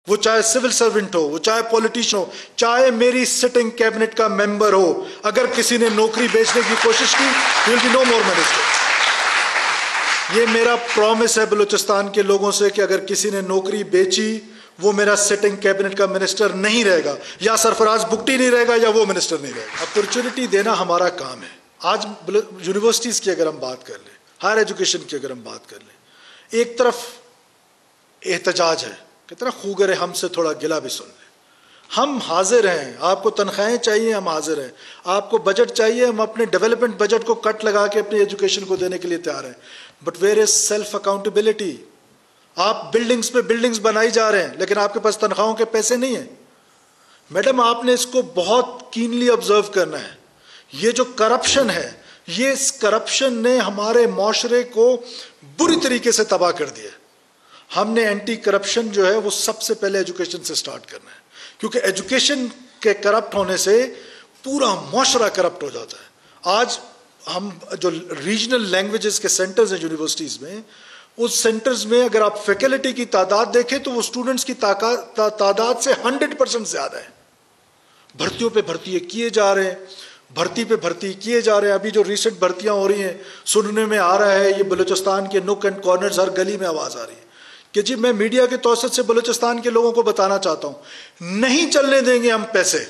وہ چاہے civil servant ہو، وہ چاہے پولیٹیشین ہو، چاہے میری سٹنگ کیبنٹ کا ممبر ہو، اگر کسی نے نوکری بیچنے کی کوشش کی there will be no more minister۔ یہ میرا پرومس ہے بلوچستان کے لوگوں سے کہ اگر کسی نے نوکری بیچی وہ میرا سٹنگ کیبنٹ کا منسٹر نہیں رہے گا، یا سرفراز بگٹی نہیں رہے گا، یا وہ منسٹر نہیں رہے گا۔ اپرچونٹی دینا ہمارا کام ہے۔ آج یونیورسٹیز کی اگر ہم بات کر لیں، ہائر ایجوکیشن کی اگر ہم بات کر لیں، ایک طرف احتجاج ہے، کتنا خوگر ہے، ہم سے تھوڑا گلہ بھی سن لیں۔ ہم حاضر ہیں، آپ کو تنخواہیں چاہیے ہم حاضر ہیں، آپ کو بجٹ چاہیے ہم اپنے ڈیولپمنٹ بجٹ کو کٹ لگا کے اپنی ایجوکیشن کو دینے کے لیے تیار ہیں، but where is self accountability? آپ بلڈنگز پہ بلڈنگز بنائی جا رہے ہیں لیکن آپ کے پاس تنخواہوں کے پیسے نہیں ہیں۔ میڈم آپ نے اس کو بہت کینلی آبزرو کرنا ہے۔ یہ جو کرپشن ہے، یہ اس کرپشن نے ہمارے معاشرے کو بری طریقے سے تباہ کر دیا۔ ہم نے اینٹی کرپشن جو ہے وہ سب سے پہلے ایجوکیشن سے سٹارٹ کرنا ہے، کیونکہ ایجوکیشن کے کرپٹ ہونے سے پورا معاشرہ کرپٹ ہو جاتا ہے۔ آج ہم جو ریجنل لینگویجز کے سینٹرز ہیں یونیورسٹیز میں، اس سینٹرز میں اگر آپ فیکلٹی کی تعداد دیکھیں تو وہ اسٹوڈنٹس کی تعداد سے 100% زیادہ ہے۔ بھرتیوں پہ بھرتی کیے جا رہے ہیں، بھرتی پہ بھرتی کیے جا رہے ہیں۔ ابھی جو ریسنٹ بھرتیاں ہو رہی ہیں، سننے میں آ رہا ہے، یہ بلوچستان کے نک اینڈ کارنرز، ہر گلی میں آواز آ رہی ہے کہ جی میں میڈیا کے توسط سے بلوچستان کے لوگوں کو بتانا چاہتا ہوں، نہیں چلنے دیں گے ہم پیسے۔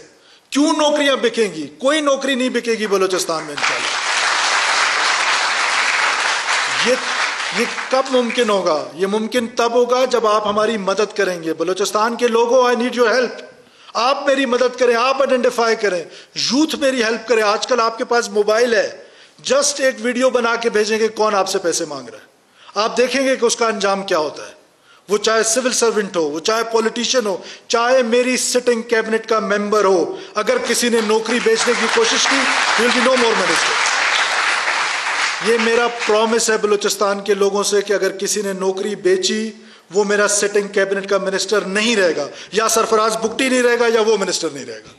کیوں نوکریاں بکیں گی؟ کوئی نوکری نہیں بکے گی بلوچستان میں انشاءاللہ۔ یہ کب ممکن ہوگا؟ یہ ممکن تب ہوگا جب آپ ہماری مدد کریں گے۔ بلوچستان کے لوگوں، آئی نیڈ یور ہیلپ۔ آپ میری مدد کریں، آپ آئیڈینٹیفائی کریں، یوتھ میری ہیلپ کرے۔ آج کل آپ کے پاس موبائل ہے، جسٹ ایک ویڈیو بنا کے بھیجیں گے کون آپ سے پیسے مانگ رہا ہے، آپ دیکھیں گے کہ اس کا انجام کیا ہوتا ہے۔ وہ چاہے سول سرونٹ ہو، وہ چاہے پولیٹیشین ہو، چاہے میری سٹنگ کیبنٹ کا ممبر ہو، اگر کسی نے نوکری بیچنے کی کوشش کی there will be no more minister۔ یہ میرا پرومس ہے بلوچستان کے لوگوں سے کہ اگر کسی نے نوکری بیچی وہ میرا سٹنگ کیبنٹ کا منسٹر نہیں رہے گا، یا سرفراز بگٹی نہیں رہے گا، یا وہ منسٹر نہیں رہے گا۔